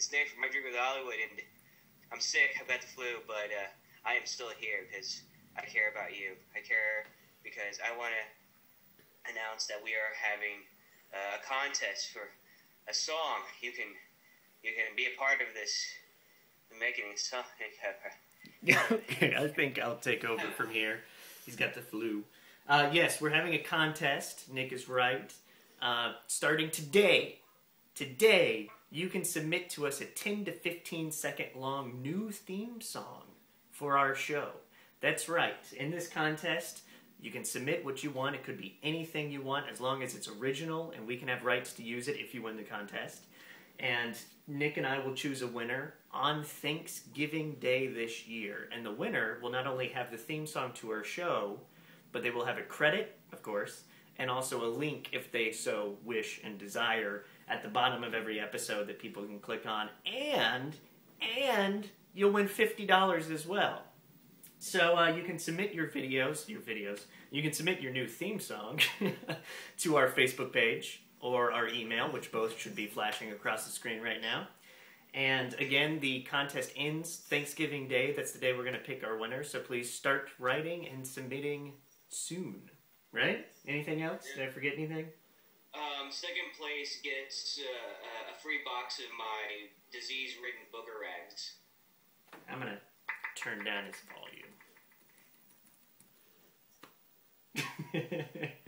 It's Nick from My Drink with Hollywood, and I'm sick. I've got the flu, but I am still here because I care about you. I care because I want to announce that we are having a contest for a song. You can be a part of this. Making a song. Okay, I think I'll take over from here. He's got the flu. Yes, we're having a contest. Nick is right. Starting today. Today, you can submit to us a 10 to 15 second long new theme song for our show. That's right. In this contest, you can submit what you want. It could be anything you want as long as it's original, and we can have rights to use it if you win the contest. And Nick and I will choose a winner on Thanksgiving Day this year. And the winner will not only have the theme song to our show, but they will have a credit, of course, and also a link if they so wish and desire at the bottom of every episode that people can click on. And you'll win $50 as well. So you can submit your videos. You can submit your new theme song to our Facebook page or our email, which both should be flashing across the screen right now. And again, the contest ends Thanksgiving Day. That's the day we're going to pick our winner. So please start writing and submitting soon. Right? Anything else? Did I forget anything? Second place gets a free box of my disease-ridden booger rags. I'm going to turn down his volume.